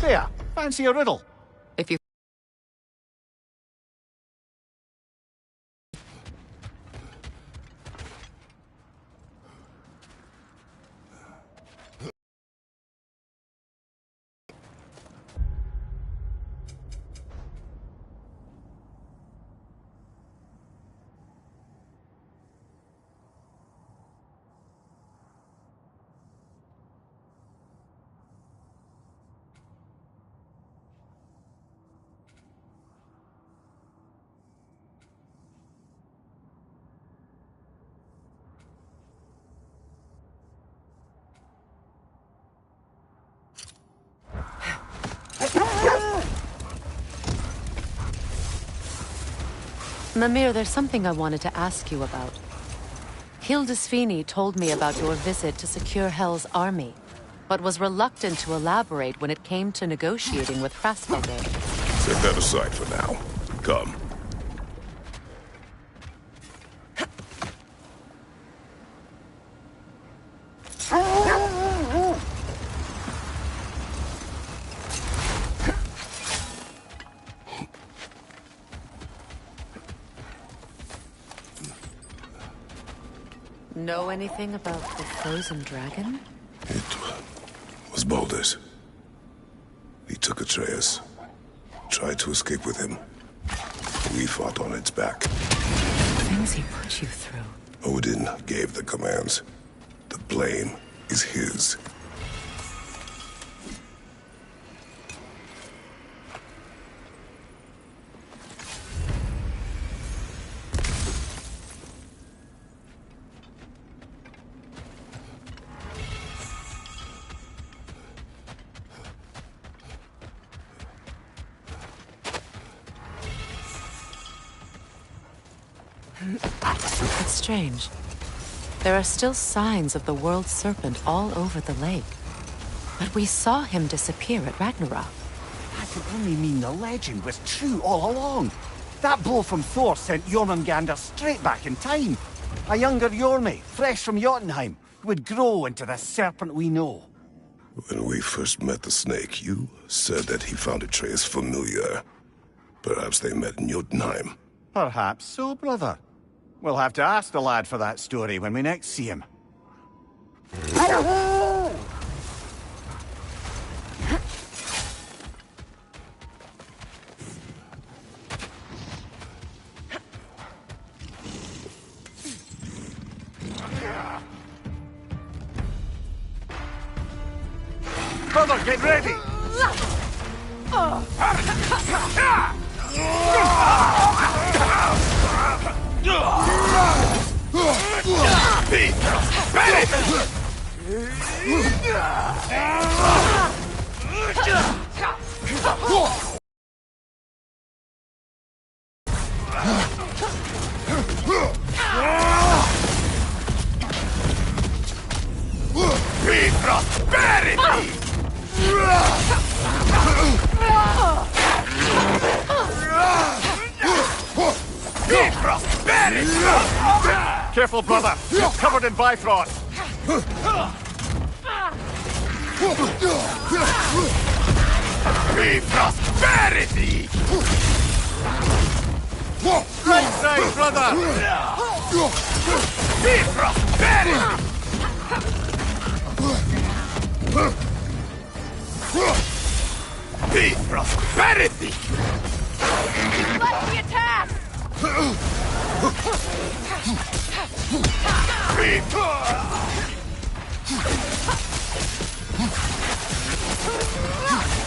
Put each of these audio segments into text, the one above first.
There, fancy a riddle? If you... Mimir, there's something I wanted to ask you about. Hildisvini told me about your visit to secure Hell's army, but was reluctant to elaborate when it came to negotiating with Hrassfjörður. Set that aside for now. Come. Know anything about the frozen dragon? It was Baldur's. He took Atreus. Tried to escape with him. We fought on its back. The things he put you through. Odin gave the commands. The blame is his. It's strange. There are still signs of the world serpent all over the lake. But we saw him disappear at Ragnarök. That could only mean the legend was true all along. That blow from Thor sent Jormungandr straight back in time. A younger Jormi, fresh from Jotunheim, would grow into the serpent we know. When we first met the snake, you said that he found Atreus familiar. Perhaps they met in Jotunheim. Perhaps so, brother. We'll have to ask the lad for that story when we next see him. Brother, get ready! Careful, brother. You're covered in Bifrost. Prosperity! Right side, brother! Prosperity! Prosperity! Let the attack!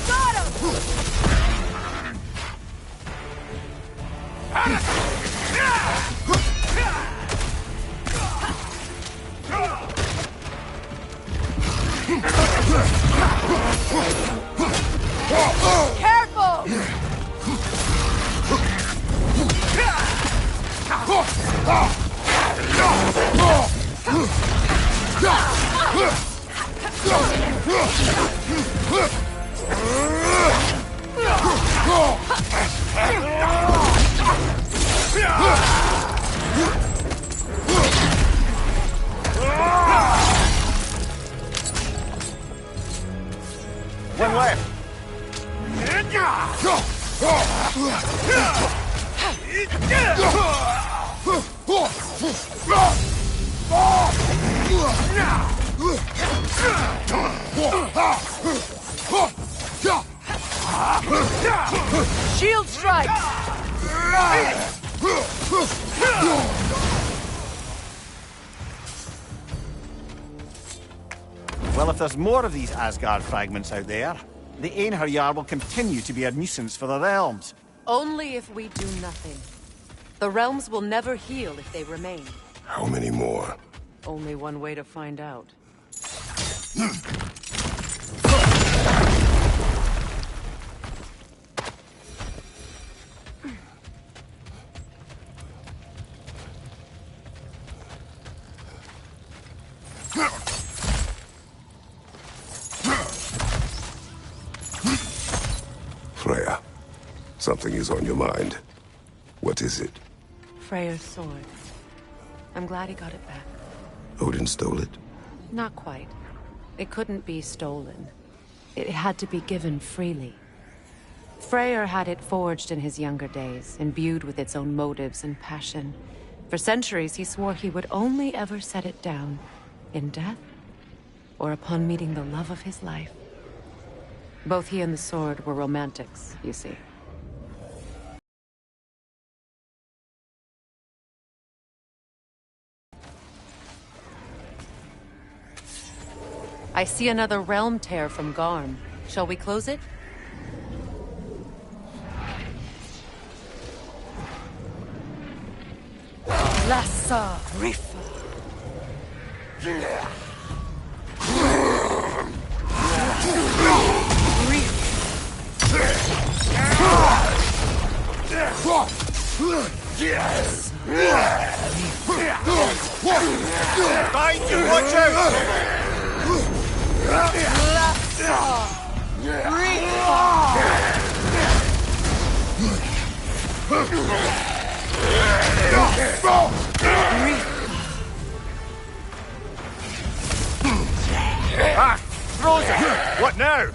Got him! Careful! One left. Shield strike! Well, if there's more of these Asgard fragments out there, the Einherjar will continue to be a nuisance for the realms. Only if we do nothing. The realms will never heal if they remain. How many more? Only one way to find out. Freya, something is on your mind. What is it? Freyr's sword. I'm glad he got it back. Odin stole it? Not quite. It couldn't be stolen. It had to be given freely. Freyr had it forged in his younger days, imbued with its own motives and passion. For centuries, he swore he would only ever set it down in death or upon meeting the love of his life. Both he and the sword were romantics, you see. I see another realm tear from Garm. Shall we close it? Lassa Rifa! Yes! Find you, watch out! Ah! Frozen! What now?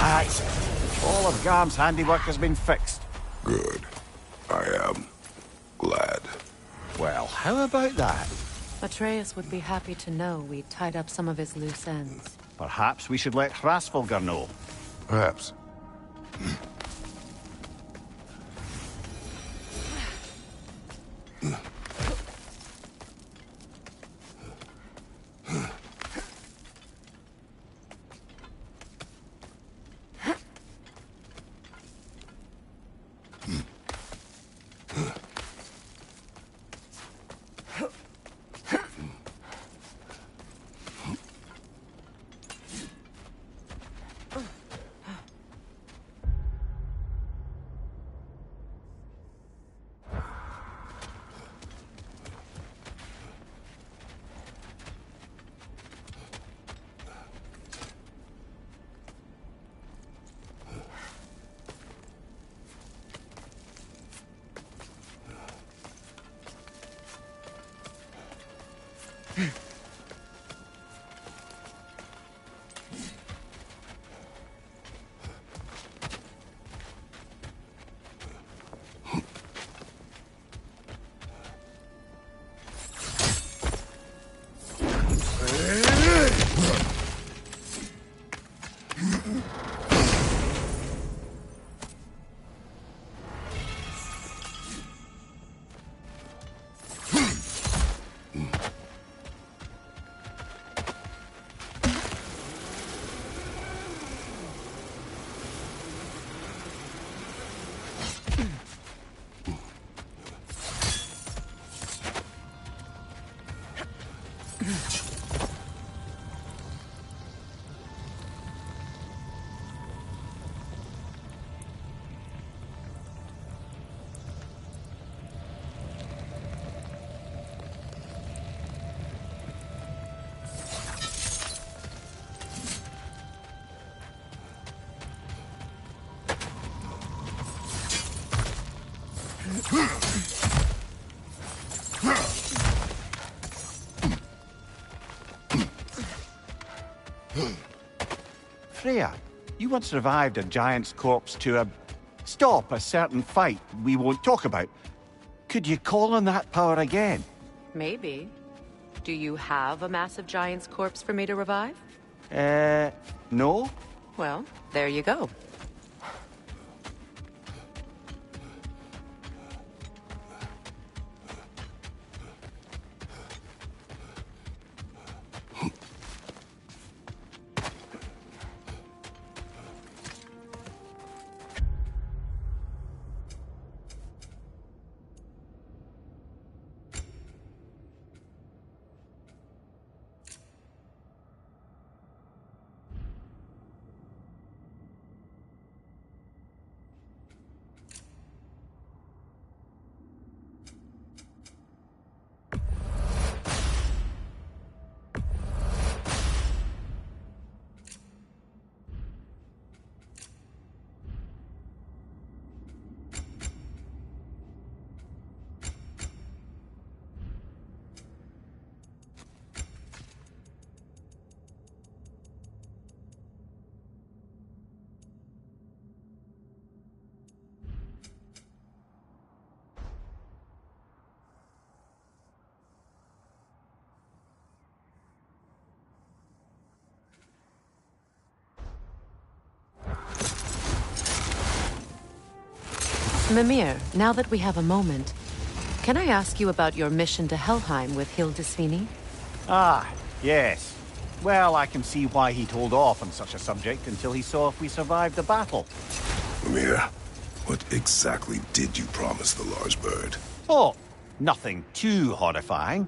Aye. All of Garm's handiwork has been fixed. Good. I am glad. Well, how about that? Atreus would be happy to know we tied up some of his loose ends. Perhaps we should let Hrasvolgar know. Perhaps. Freya, you once revived a giant's corpse to stop a certain fight we won't talk about. Could you call on that power again? Maybe. Do you have a massive giant's corpse for me to revive? No? Well, there you go. Mimir, now that we have a moment, can I ask you about your mission to Helheim with Hildisvini? Ah, yes. Well, I can see why he'd hold off on such a subject until he saw if we survived the battle. Mimir, what exactly did you promise the large bird? Oh, nothing too horrifying.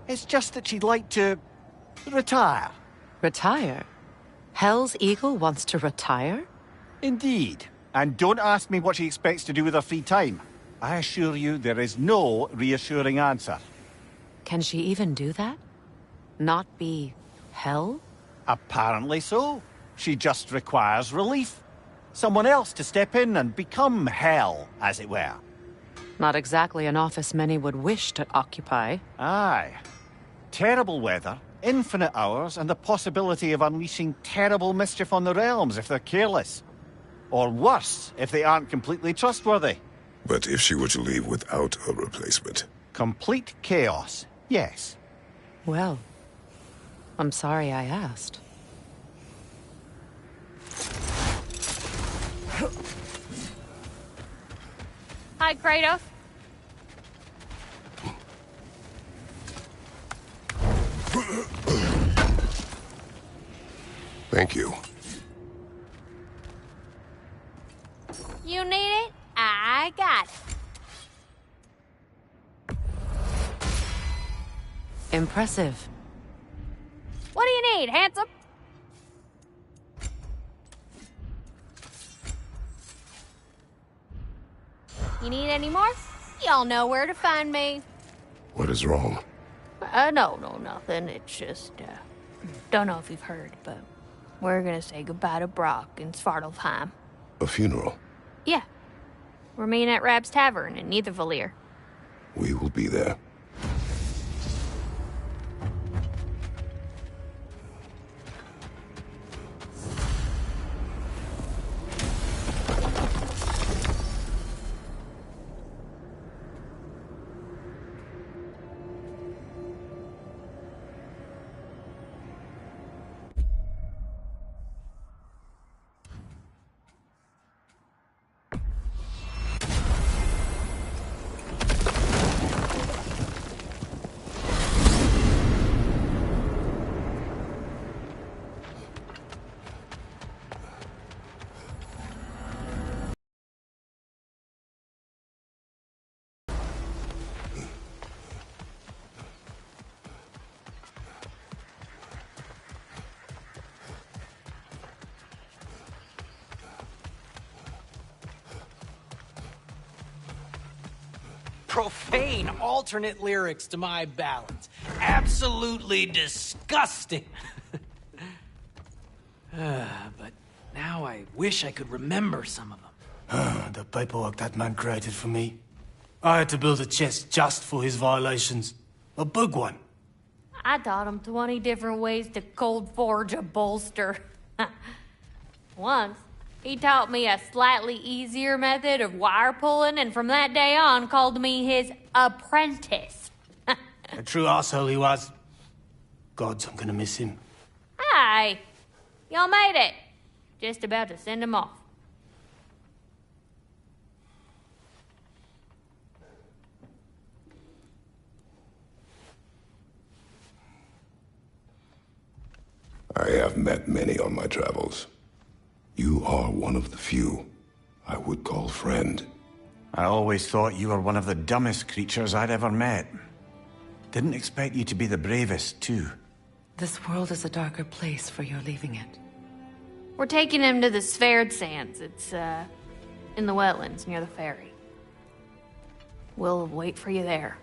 It's just that she'd like to retire. Retire? Hell's Eagle wants to retire? Indeed. And don't ask me what she expects to do with her free time. I assure you there is no reassuring answer. Can she even do that? Not be Hell? Apparently so. She just requires relief. Someone else to step in and become Hell, as it were. Not exactly an office many would wish to occupy. Aye. Terrible weather, infinite hours, and the possibility of unleashing terrible mischief on the realms if they're careless. Or worse, if they aren't completely trustworthy. But if she were to leave without a replacement? Complete chaos, yes. Well, I'm sorry I asked. Hi, Kratos. Thank you. You need it? I got it. Impressive. What do you need, handsome? You need any more? Y'all know where to find me. What is wrong? No, nothing. It's just, don't know if you've heard, but we're gonna say goodbye to Brock in Svartalfheim. A funeral? Yeah. We're meeting at Rab's Tavern in Niedervalier. We will be there. Profane alternate lyrics to my ballads. Absolutely disgusting. But now I wish I could remember some of them. The paperwork that man created for me. I had to build a chest just for his violations. A big one. I taught him 20 different ways to cold forge a bolster. Once, he taught me a slightly easier method of wire pulling, and from that day on called me his apprentice. A true arsehole he was. Gods, I'm gonna miss him. Hi! Y'all made it. Just about to send him off. I have met many on my travels. You are one of the few I would call friend. I always thought you were one of the dumbest creatures I'd ever met. Didn't expect you to be the bravest, too. This world is a darker place for your leaving it. We're taking him to the Sverd Sands. It's, in the wetlands near the ferry. We'll wait for you there.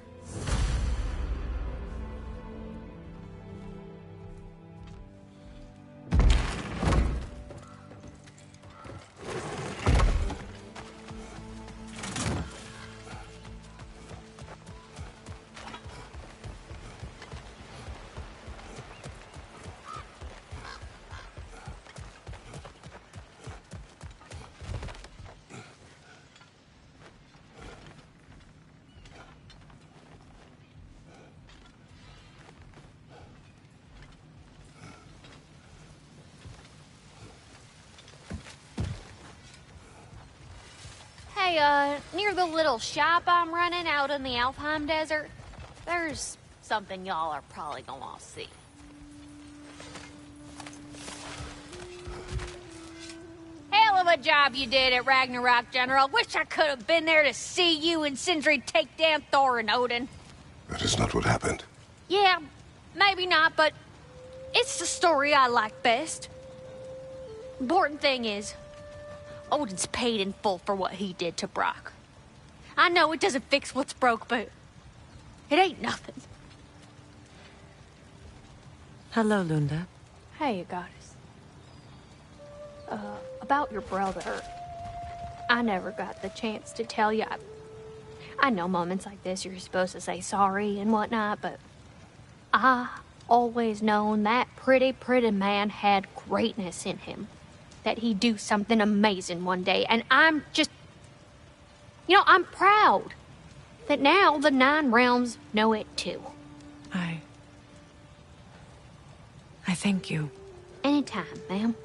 Hey, near the little shop I'm running out in the Alfheim Desert, there's something y'all are probably gonna want to see. Hell of a job you did at Ragnarök, General. Wish I could have been there to see you and Sindri take down Thor and Odin. That is not what happened. Yeah, maybe not, but it's the story I like best. Important thing is, Odin's paid in full for what he did to Brock. I know it doesn't fix what's broke, but it ain't nothing. Hello, Lunda. Hey, goddess. About your brother, I never got the chance to tell you. I know moments like this you're supposed to say sorry and whatnot, but I always known that pretty man had greatness in him. That he'd do something amazing one day, and I'm just... You know, I'm proud that now the Nine Realms know it too. I thank you. Anytime, ma'am.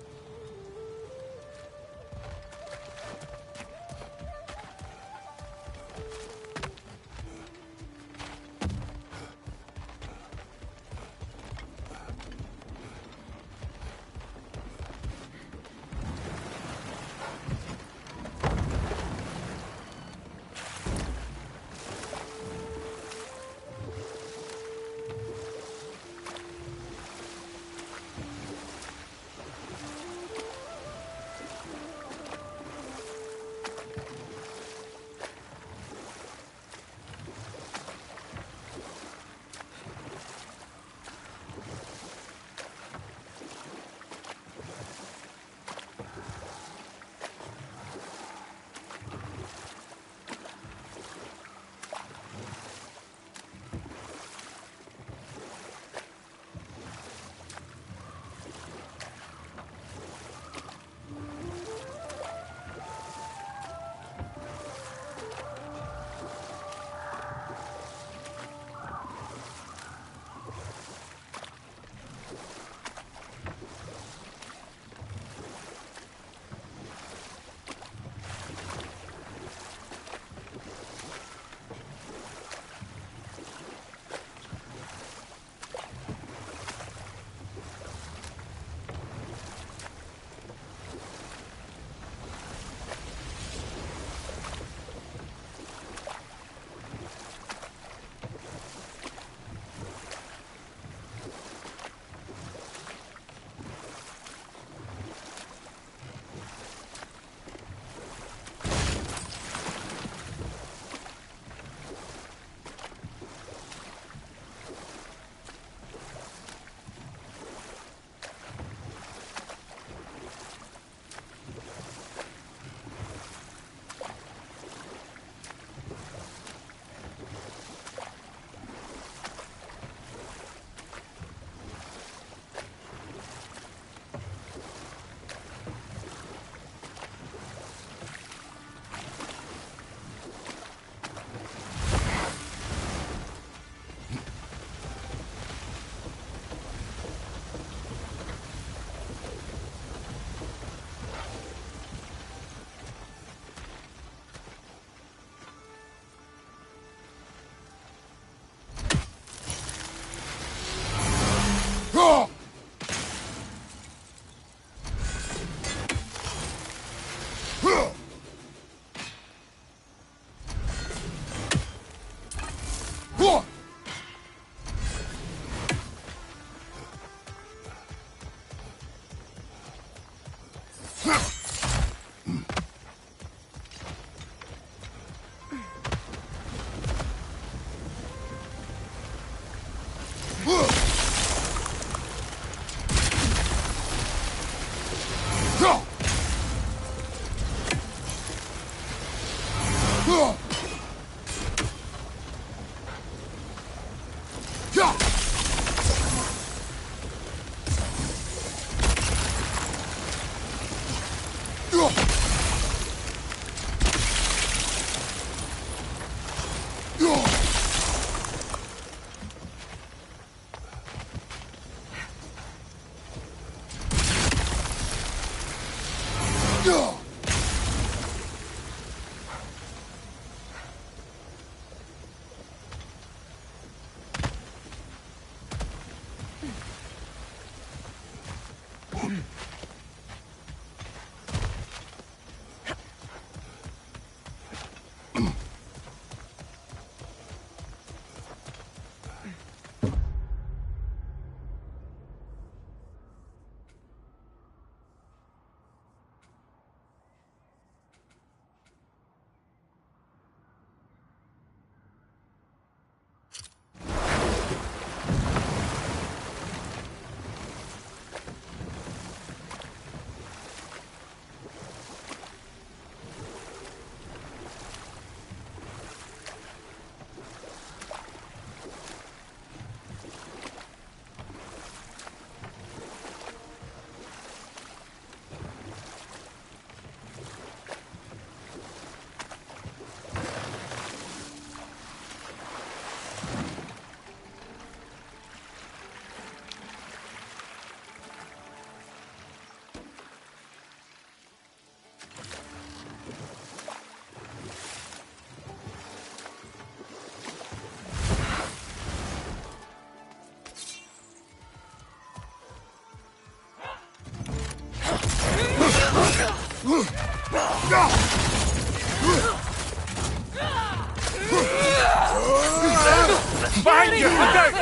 Behind you! Look out!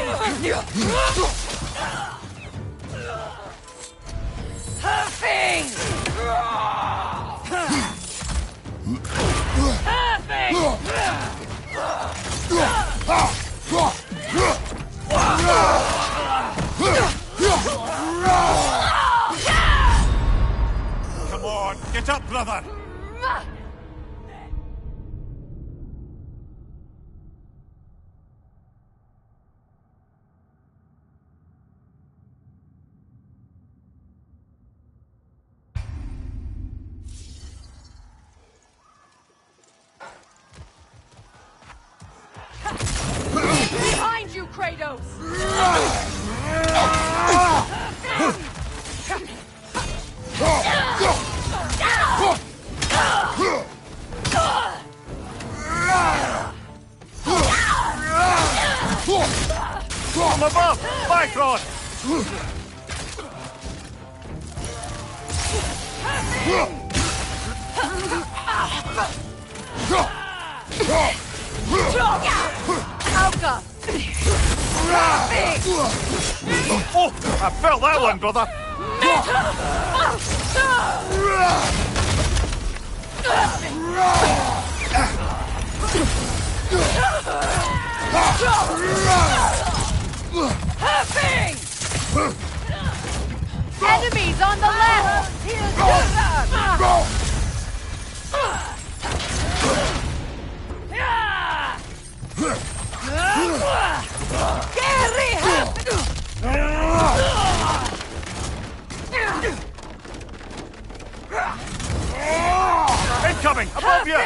Huffing! Come on, get up, brother! Behind you, Kratos! From above! Bifrost! Alka! Oh! I felt that one, brother! Huffing! Enemies on the left! Incoming! Above you!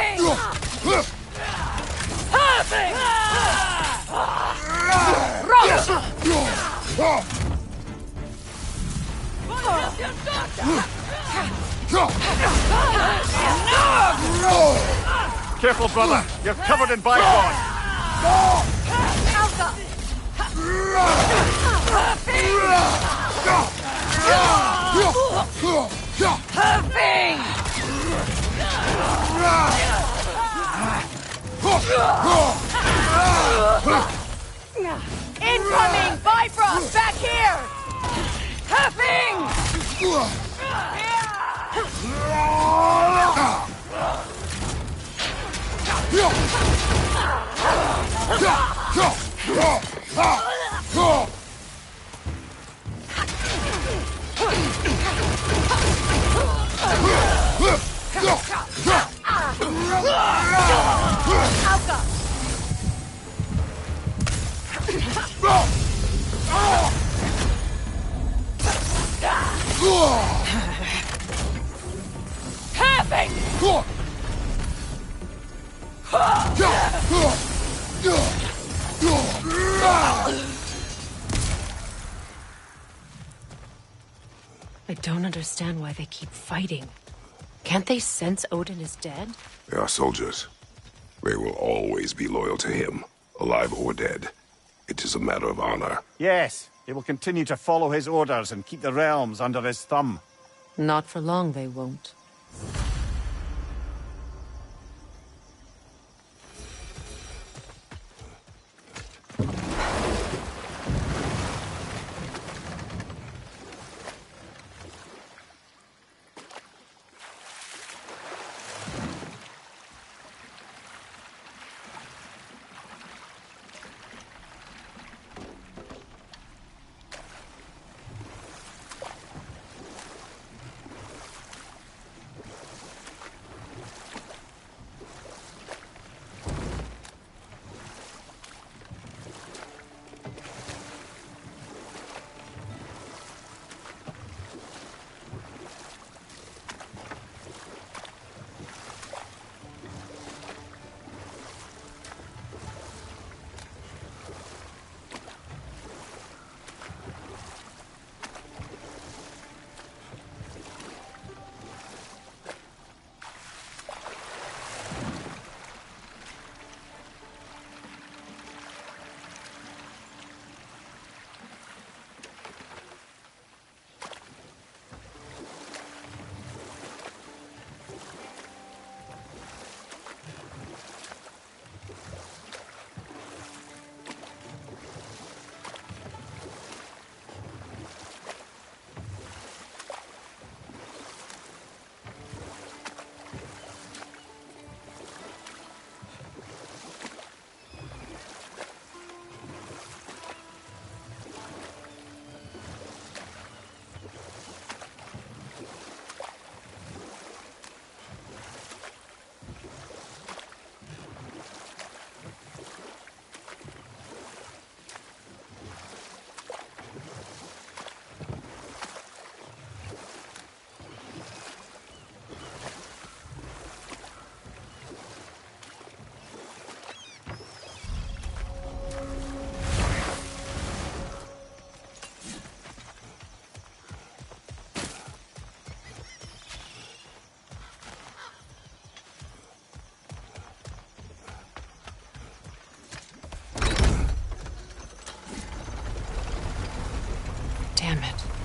Careful, brother! You're covered in Bifrost! Incoming! Bifrost! Back here! Huffing! I don't understand why they keep fighting. Can't they sense Odin is dead? They are soldiers. They will always be loyal to him, alive or dead. It is a matter of honor. Yes, they will continue to follow his orders and keep the realms under his thumb. Not for long, they won't.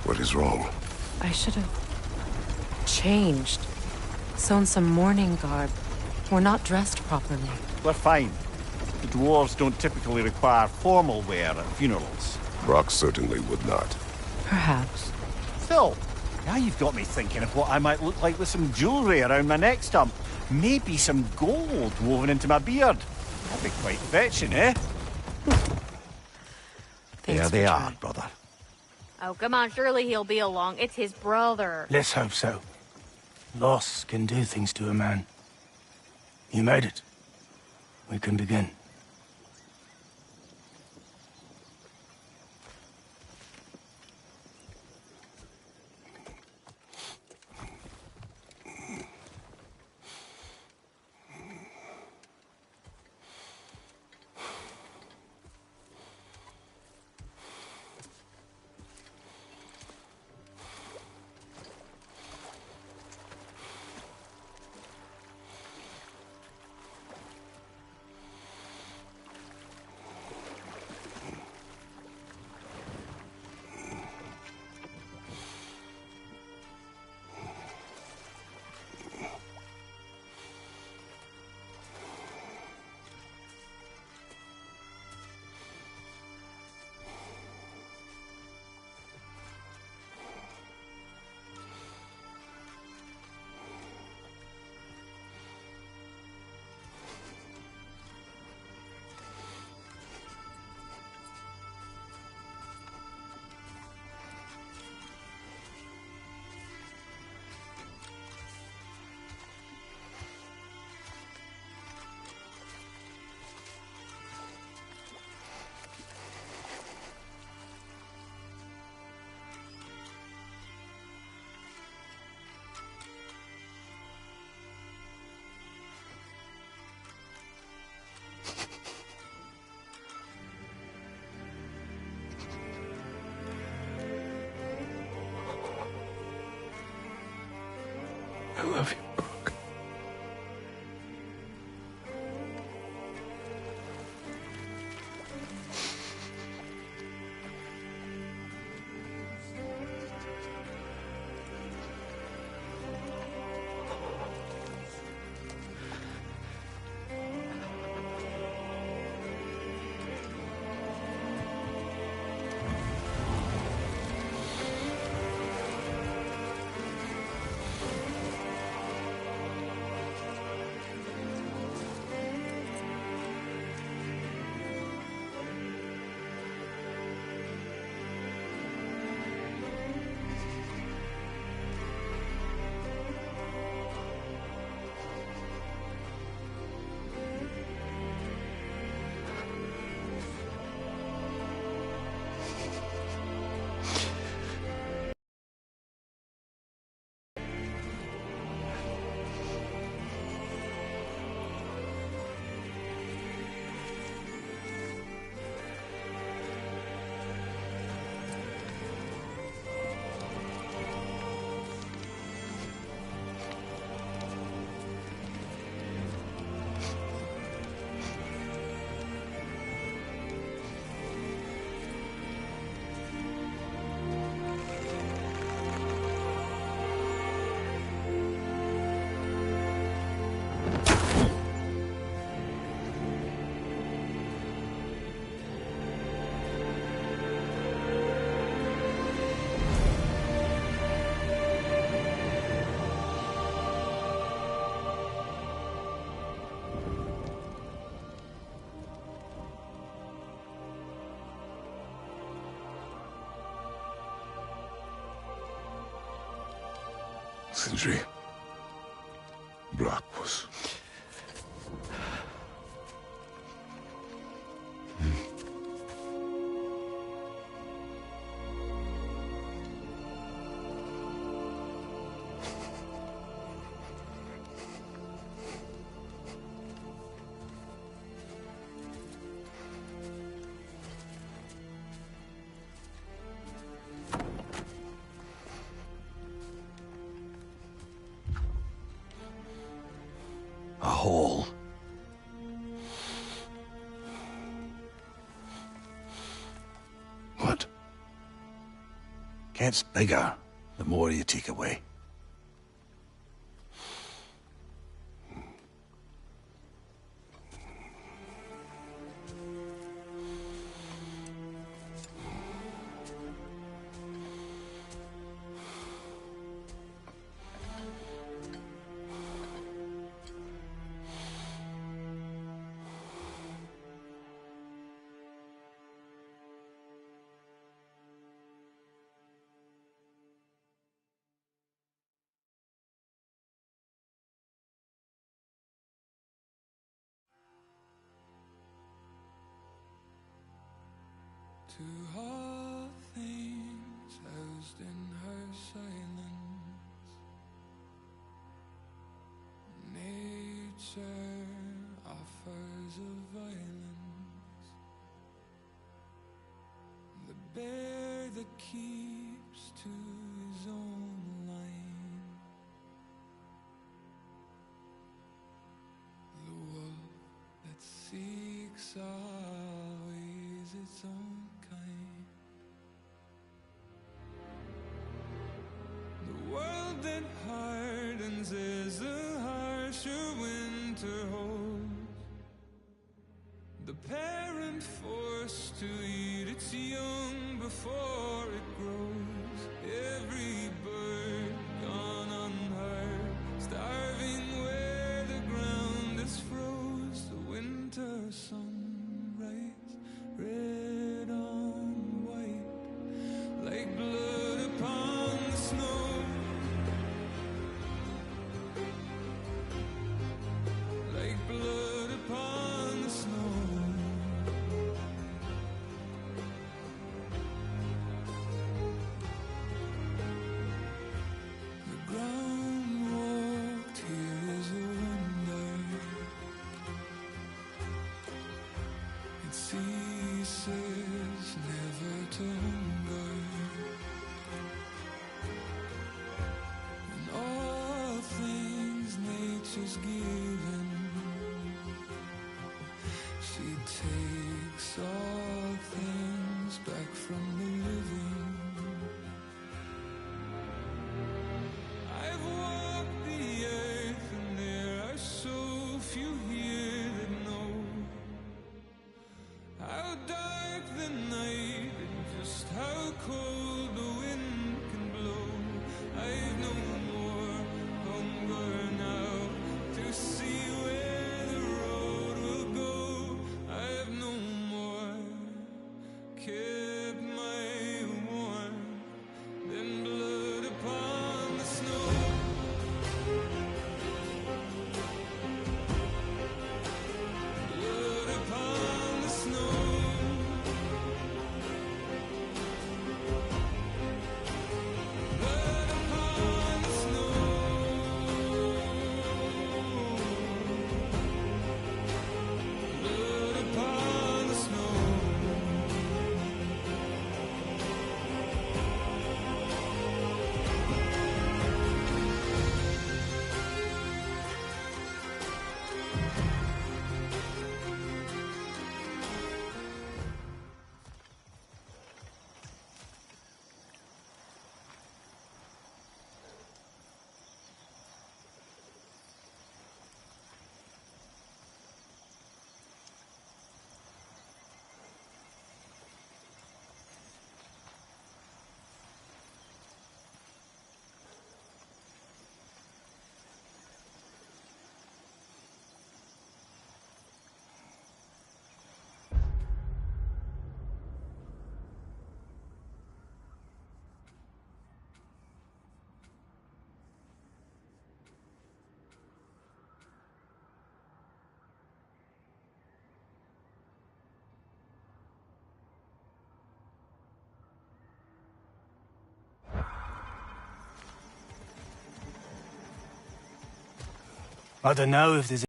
What is wrong? I should have changed. Sewn some mourning garb. We're not dressed properly. We're fine. The dwarves don't typically require formal wear at funerals. Brock certainly would not. Perhaps. Still, now you've got me thinking of what I might look like with some jewellery around my neck stump. Maybe some gold woven into my beard. That'd be quite fetching, eh? There they are, brother. Oh, come on, surely he'll be along. It's his brother. Let's hope so. Loss can do things to a man. You made it. We can begin. I love you, Brooke. Sindri. Brock was... Gets bigger the more you take away. To all things housed in her silence, nature offers a violence, the bear that keeps to his own line, the wolf that seeks always its own kind. The world that hardens as the harsher winter holds, the parent forced to eat its young before it grows. Every bird gone unheard, starving where the ground is froze. The winter sunrise, red on white, like blood upon the snow, like blood upon the snow. The ground walked here is a wonder. It ceases never to hunger, and all things nature's given, she takes all things back from the living. I've walked the earth and there are so few here that know how dark the night and just how cold the wind can blow. I've no more hunger now to see where the road will go. I've no more kept my warmth than blood upon the snow. Blood upon the snow. Blood upon the snow. Blood upon the snow. I don't know if there's...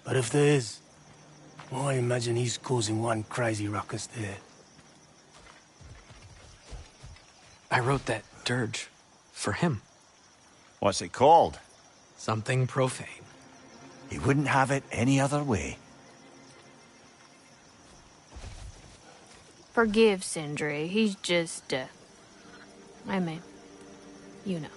But if there is, well, I imagine he's causing one crazy ruckus there. I wrote that dirge for him. What's it called? Something profane. He wouldn't have it any other way. Forgive Sindri. He's just, I mean, you know.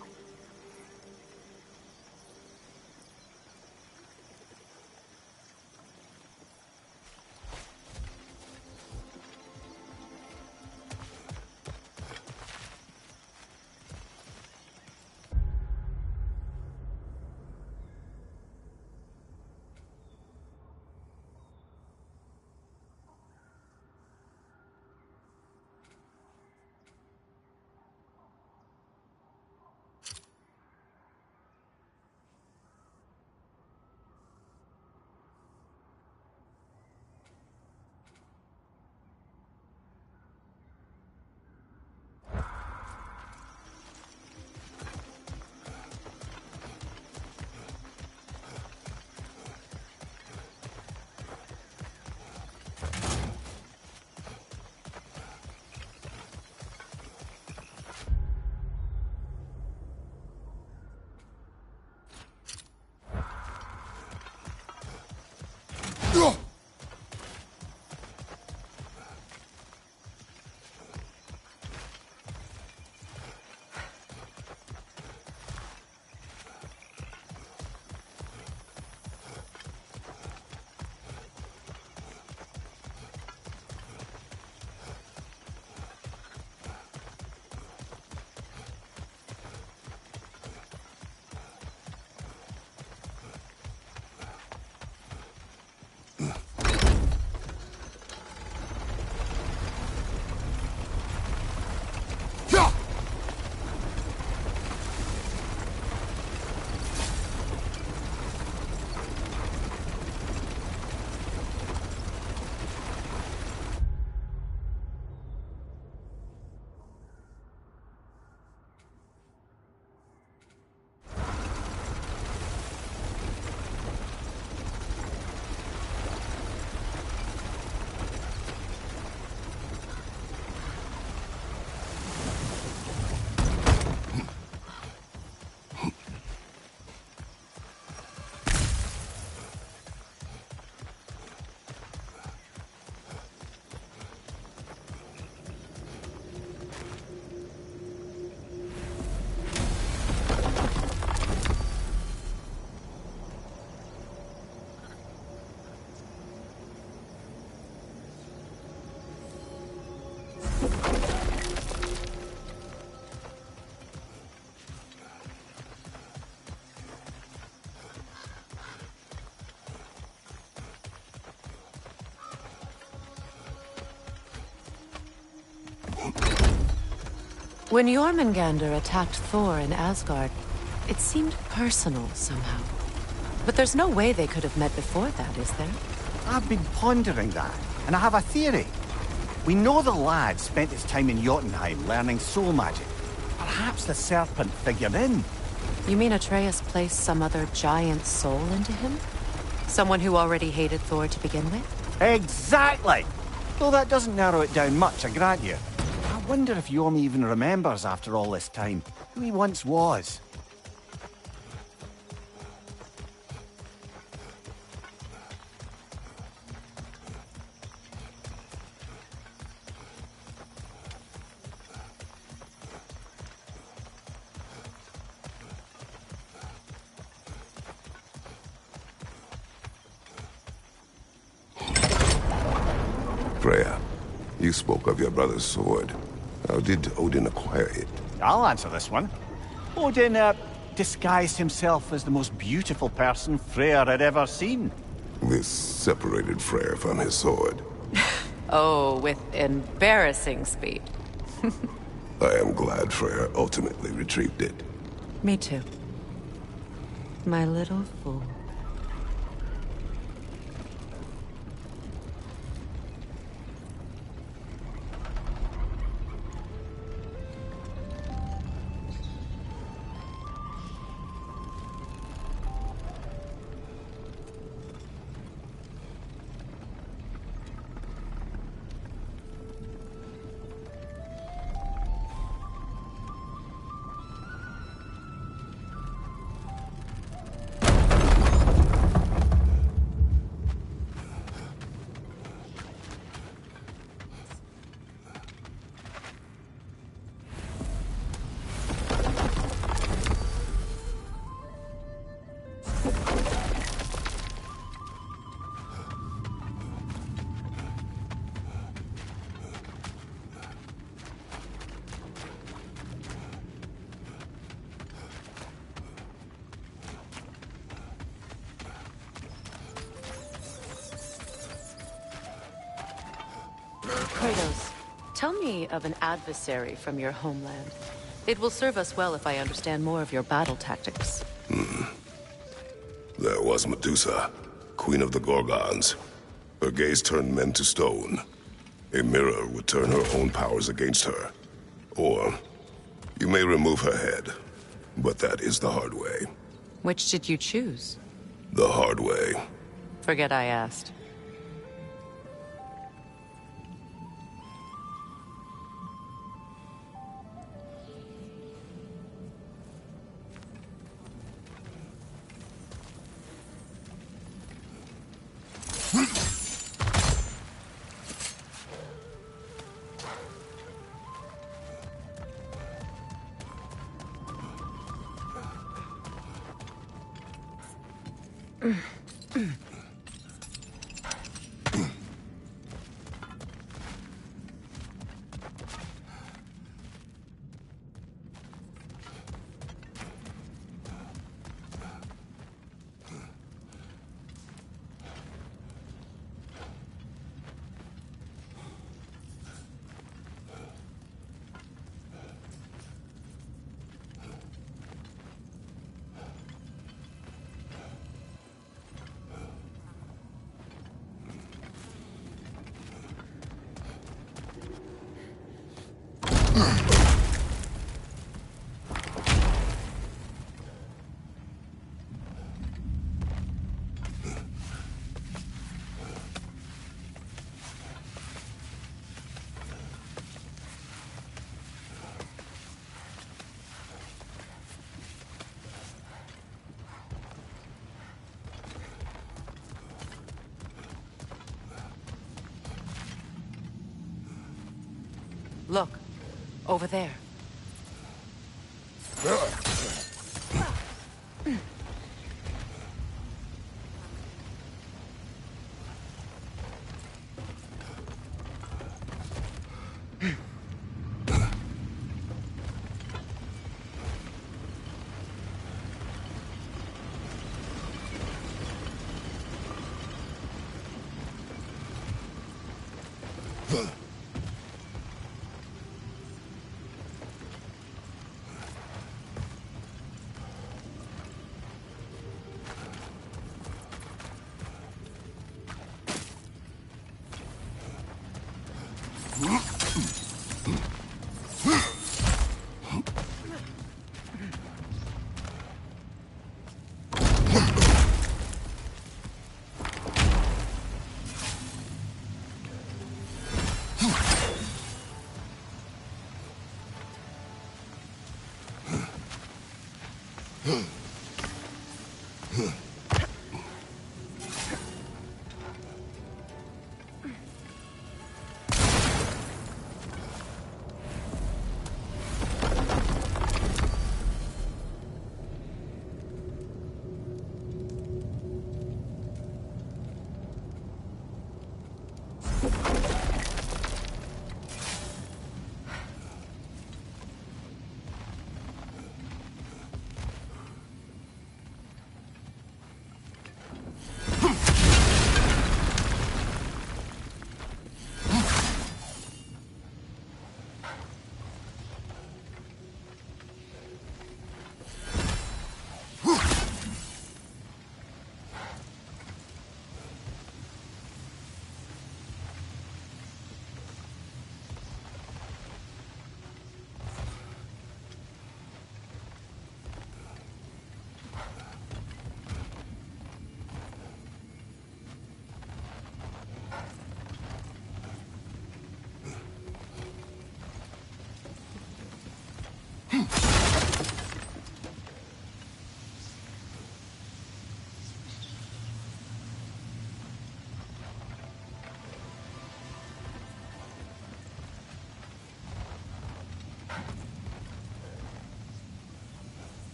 When Jormungandr attacked Thor in Asgard, it seemed personal somehow. But there's no way they could have met before that, is there? I've been pondering that, and I have a theory. We know the lad spent his time in Jotunheim learning soul magic. Perhaps the serpent figured in. You mean Atreus placed some other giant soul into him? Someone who already hated Thor to begin with? Exactly! Though that doesn't narrow it down much, I grant you. I wonder if Jorm even remembers after all this time who he once was. Freya, you spoke of your brother's sword. How did Odin acquire it? I'll answer this one. Odin, disguised himself as the most beautiful person Freyr had ever seen. This separated Freyr from his sword. Oh, with embarrassing speed. I am glad Freyr ultimately retrieved it. Me too. My little fool. Tell me of an adversary from your homeland. It will serve us well if I understand more of your battle tactics. There was Medusa, queen of the Gorgons. Her gaze turned men to stone. A mirror would turn her own powers against her. Or, you may remove her head, but that is the hard way. Which did you choose? The hard way. Forget I asked. Look, over there.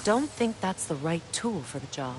Don't think that's the right tool for the job.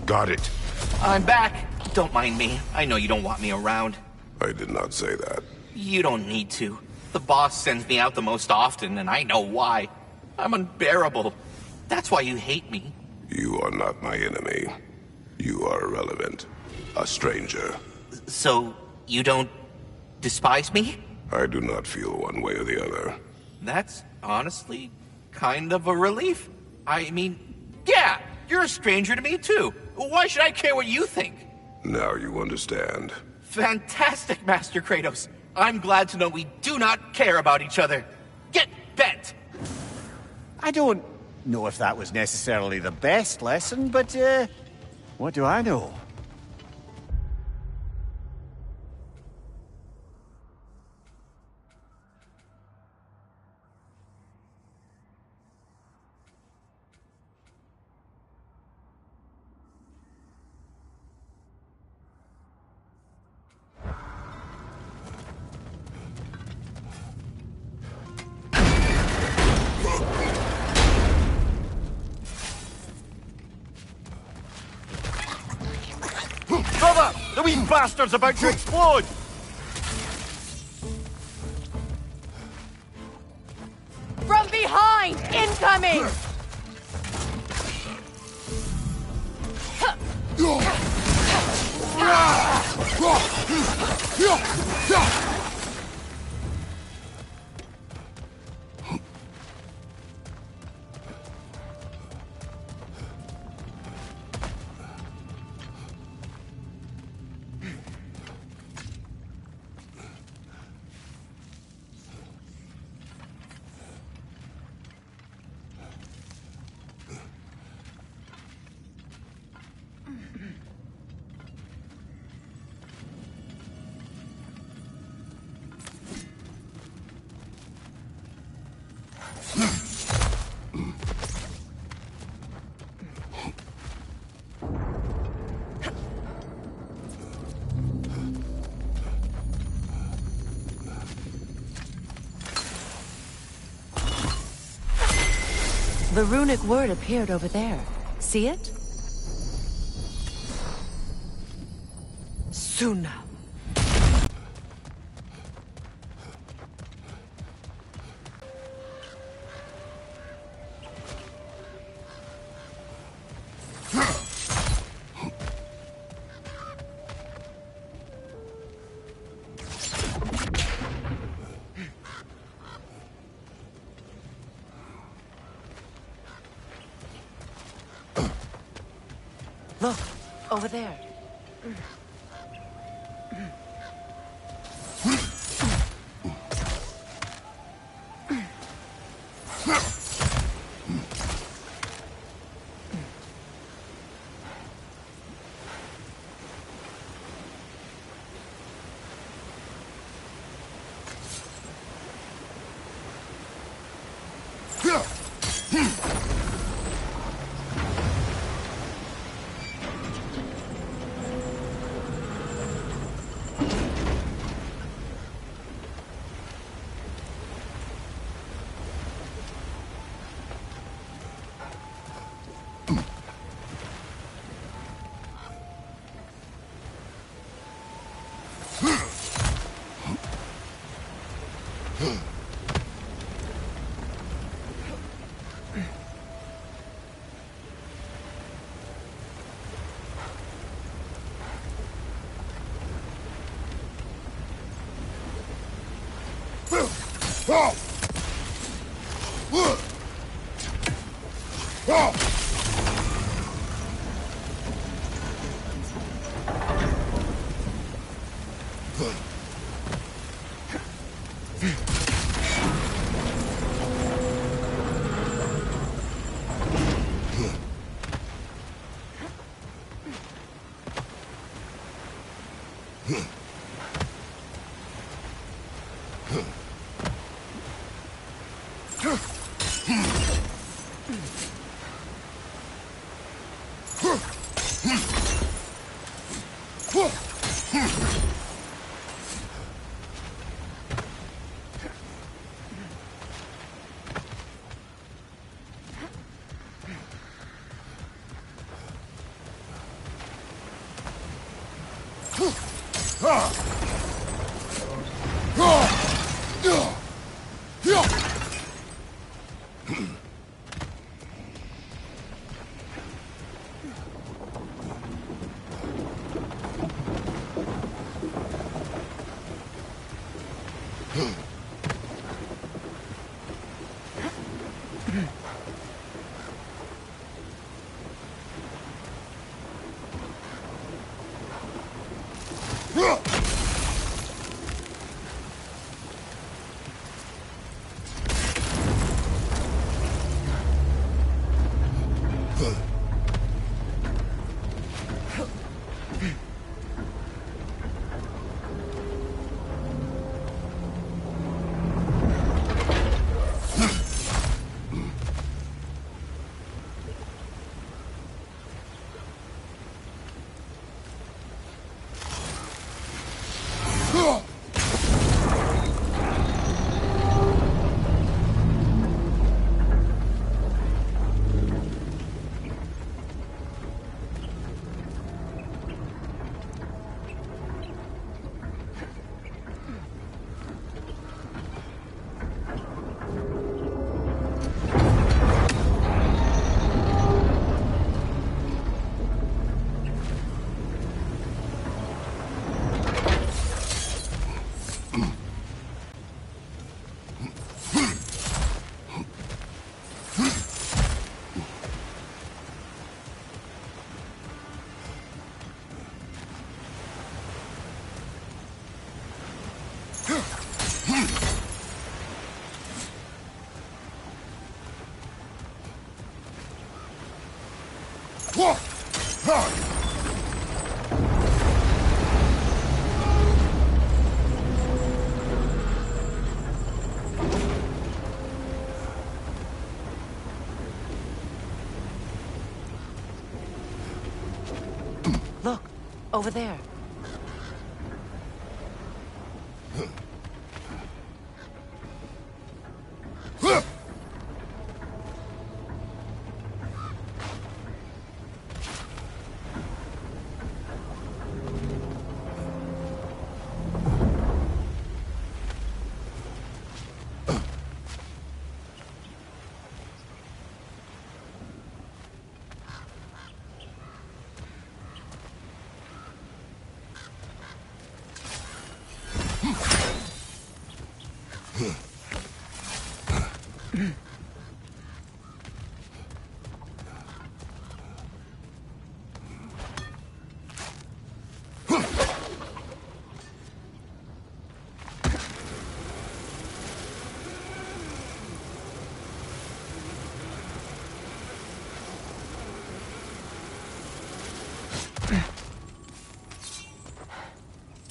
Got it. I'm back. Don't mind me. I know you don't want me around. I did not say that. You don't need to. The boss sends me out the most often, and I know why. I'm unbearable. That's why you hate me. You are not my enemy. You are irrelevant. A stranger. So, you don't despise me? I do not feel one way or the other. That's honestly kind of a relief. I mean, yeah, you're a stranger to me too. Why should I care what you think? Now you understand. Fantastic, Master Kratos. I'm glad to know we do not care about each other. Get bent! I don't know if that was necessarily the best lesson, but, what do I know? Brother! The wee bastard's about to explode! From behind! Incoming! The runic word appeared over there. See it? Suna. Look, over there. Look, over there.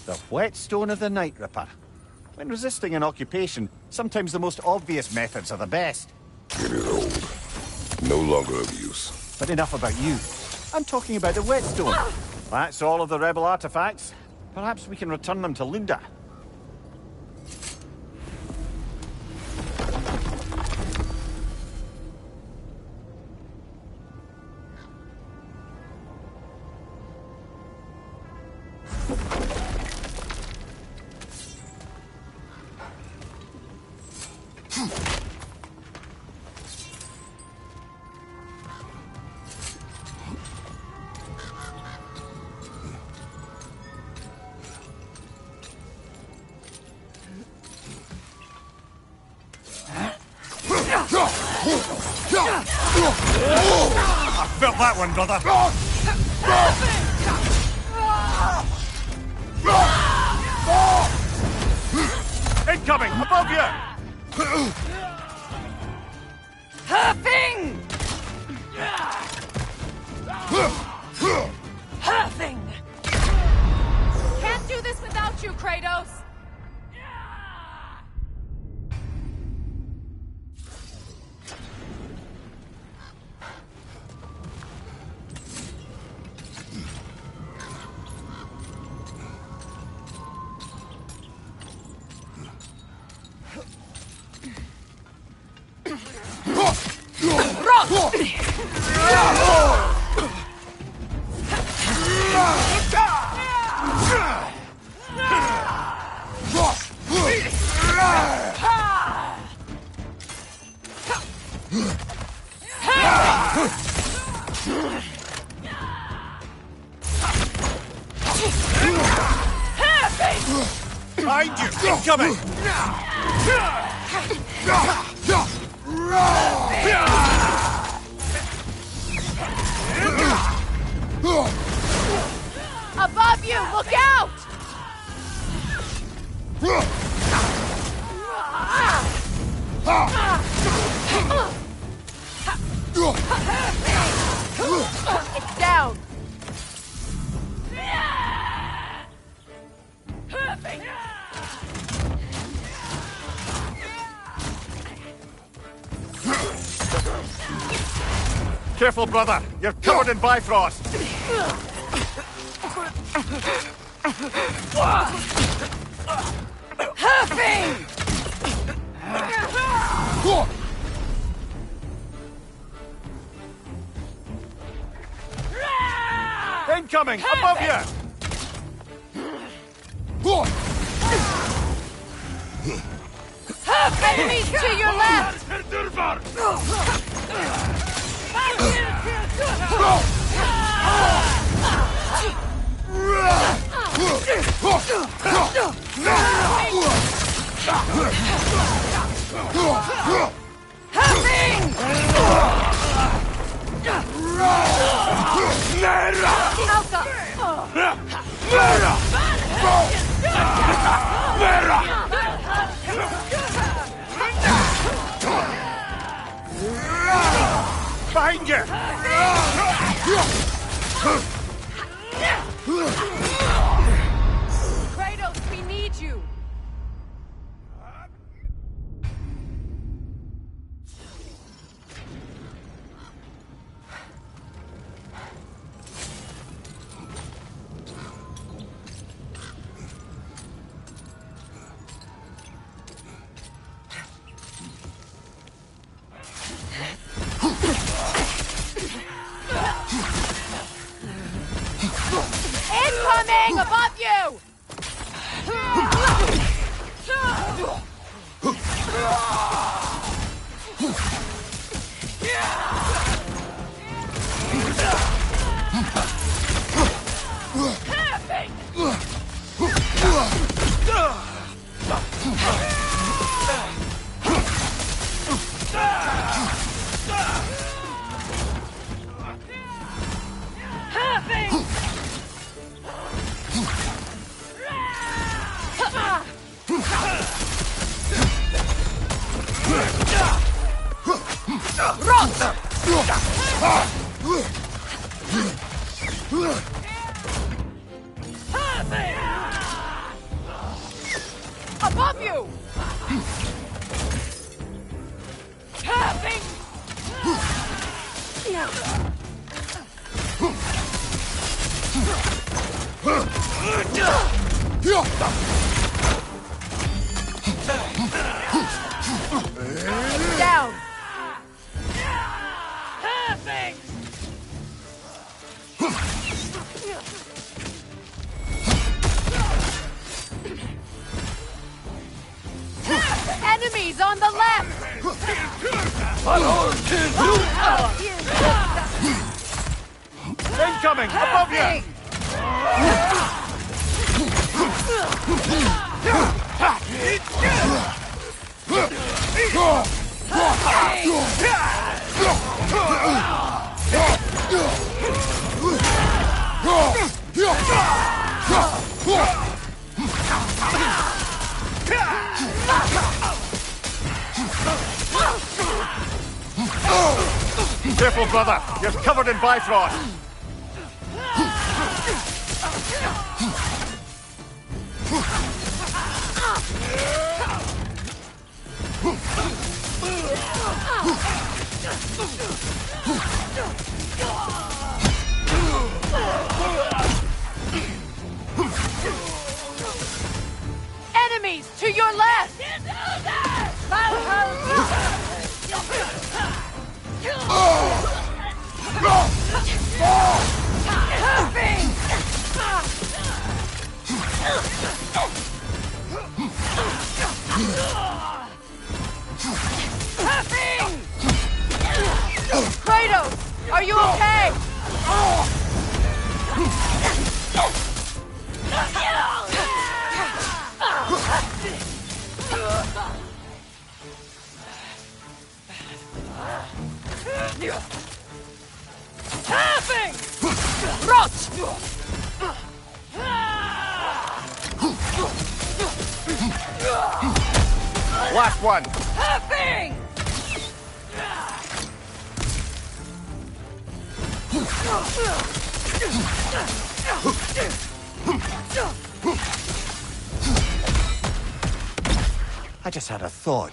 The whetstone of the Night Ripper. When resisting an occupation, sometimes the most obvious methods are the best. It is old. No longer of use. But enough about you. I'm talking about the whetstone. That's all of the rebel artifacts. Perhaps we can return them to Lunda. I felt that one, brother. Incoming! Above you! Huffing! Huffing! Can't do this without you, Kratos! Behind you! Incoming! Above you! Look out! It's down! Careful, brother. You're covered in Bifrost. Huffing! Incoming! Above you! Enemies to your left! Behind you! Kratos, we need you! Incoming! Above you! Above you! Down! Enemies on the left! Incoming! Above you! Careful, brother. You're covered in Bifrost. Enemies to your left! Kratos, are you okay? Tapping! Rot! Last one. Tapping! I just had a thought.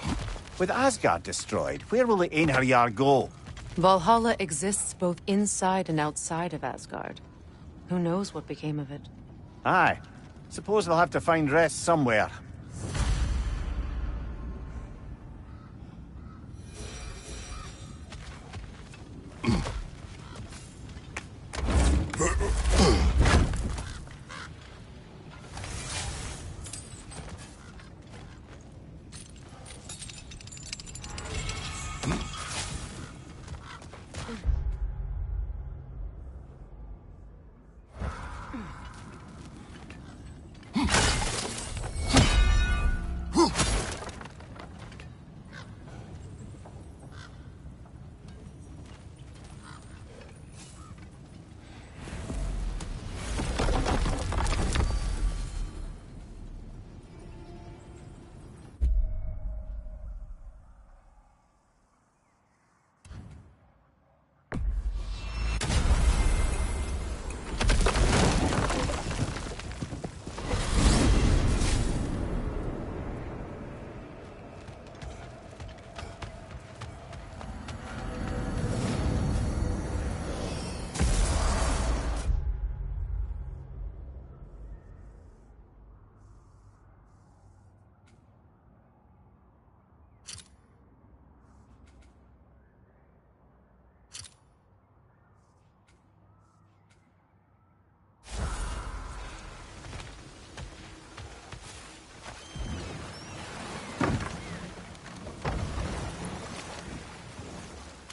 With Asgard destroyed, where will the Einherjar go? Valhalla exists both inside and outside of Asgard. Who knows what became of it? Aye. Suppose they'll have to find rest somewhere.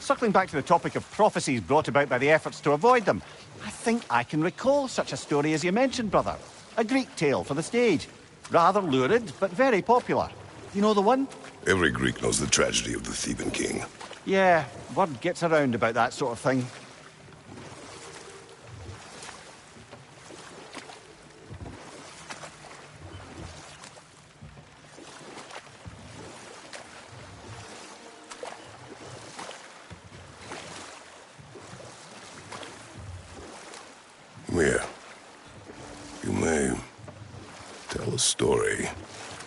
Circling back to the topic of prophecies brought about by the efforts to avoid them, I think I can recall such a story as you mentioned, brother. A Greek tale for the stage. Rather lurid, but very popular. You know the one? Every Greek knows the tragedy of the Theban king. Yeah, word gets around about that sort of thing. Here. You may tell a story,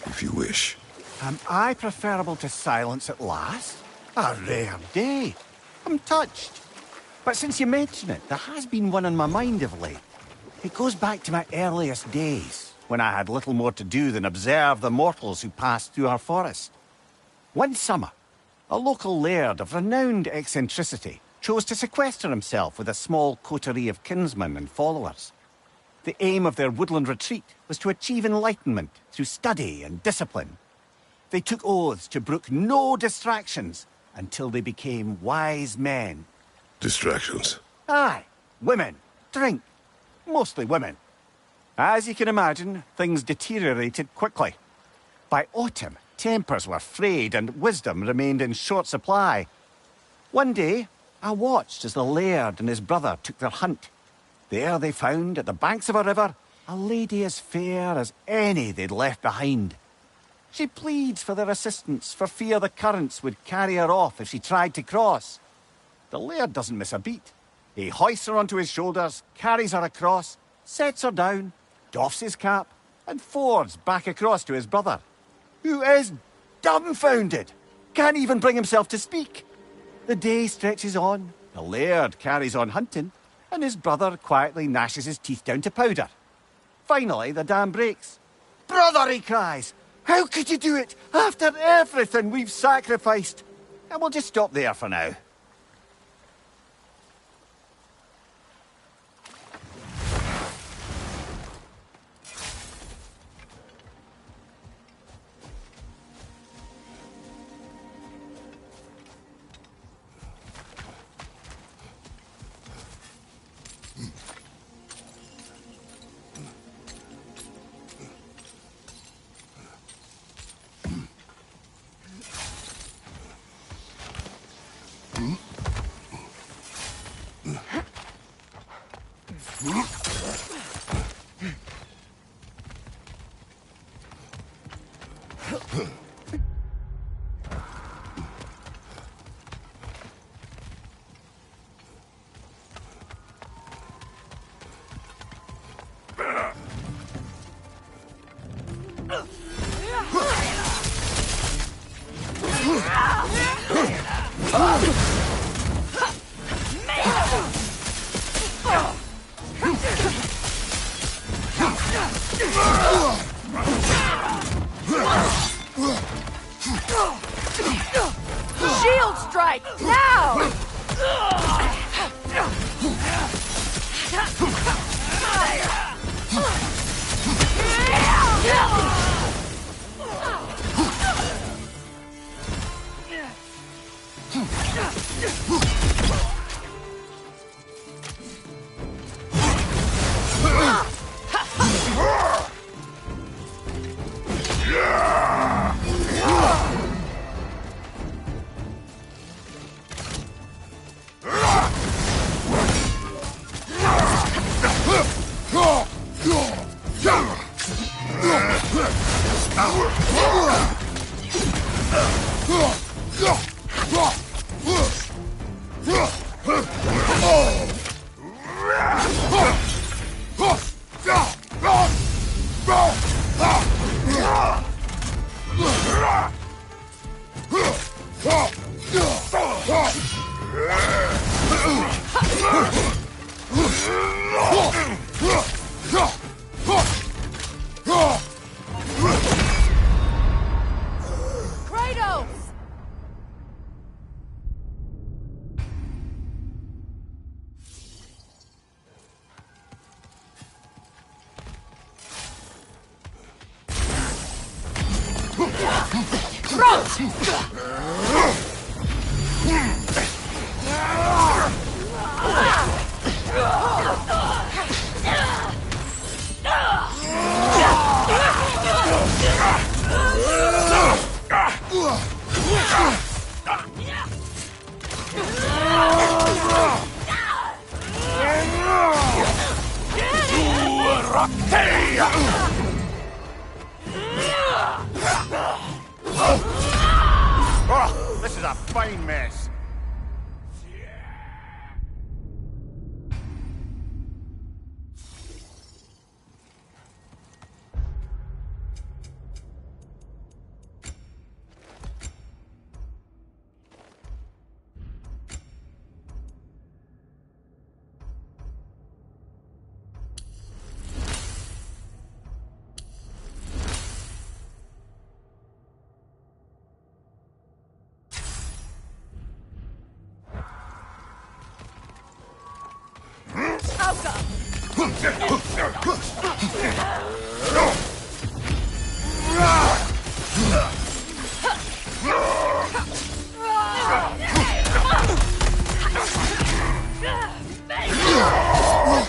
if you wish. Am I preferable to silence at last? A rare day. I'm touched. But since you mention it, there has been one on my mind of late. It goes back to my earliest days, when I had little more to do than observe the mortals who passed through our forest. One summer, a local laird of renowned eccentricity chose to sequester himself with a small coterie of kinsmen and followers. The aim of their woodland retreat was to achieve enlightenment through study and discipline. They took oaths to brook no distractions until they became wise men. Distractions? Aye, women, drink, mostly women. As you can imagine, things deteriorated quickly. By autumn, tempers were frayed and wisdom remained in short supply. One day, I watched as the laird and his brother took their hunt. There they found, at the banks of a river, a lady as fair as any they'd left behind. She pleads for their assistance for fear the currents would carry her off if she tried to cross. The laird doesn't miss a beat. He hoists her onto his shoulders, carries her across, sets her down, doffs his cap, and fords back across to his brother, who is dumbfounded, can't even bring himself to speak. The day stretches on, the laird carries on hunting, and his brother quietly gnashes his teeth down to powder. Finally, the dam breaks. "Brother," he cries, "how could you do it after everything we've sacrificed?" And we'll just stop there for now. Shield strike, now! Kratos! Oh, this is a fine mess.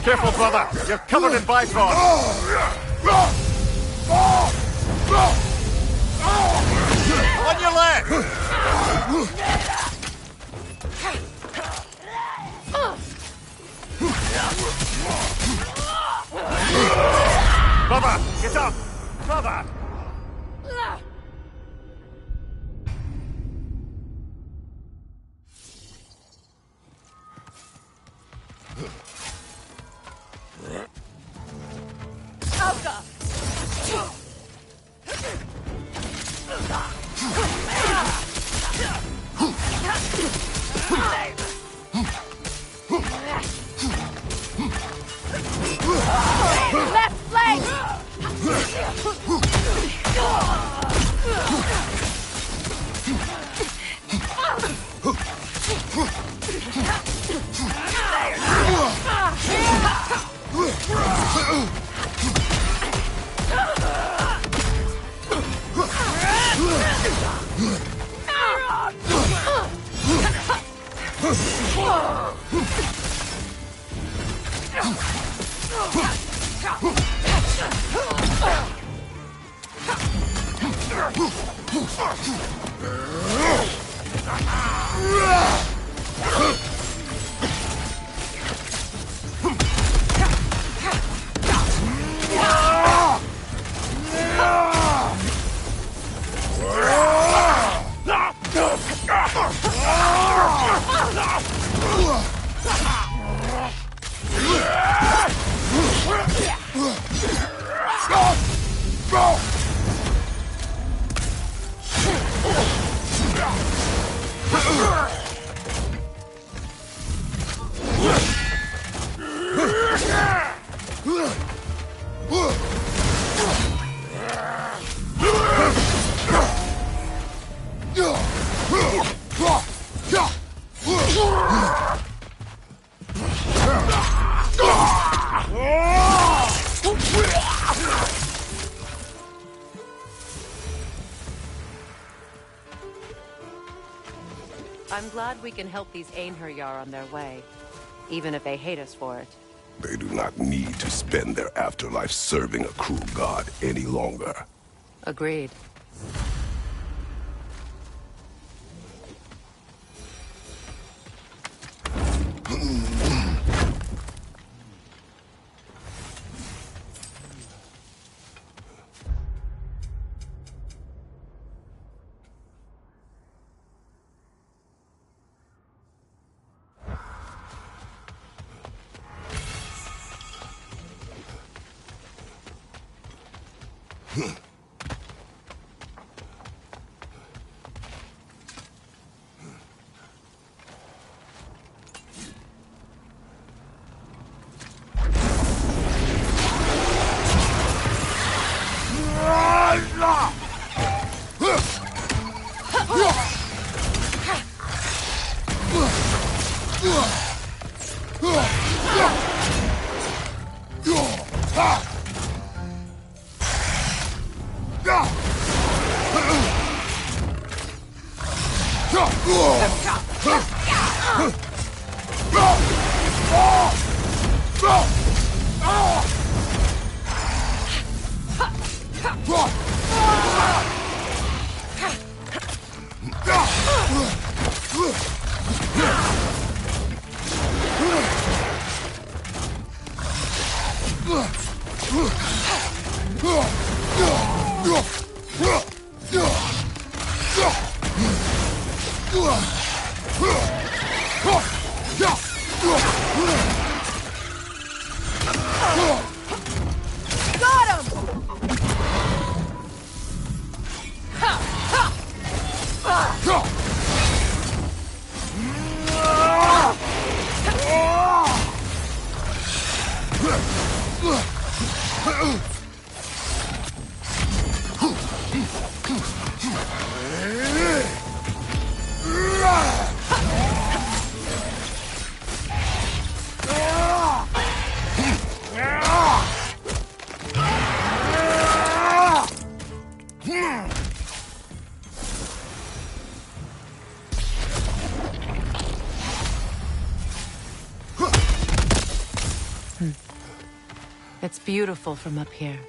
Careful, brother. You're covered in bifrost. On your left. Brother, get up. Brother. Left flank! I'm glad we can help these Einherjar on their way, even if they hate us for it. They do not need to spend their afterlife serving a cruel god any longer. Agreed. It's beautiful from up here.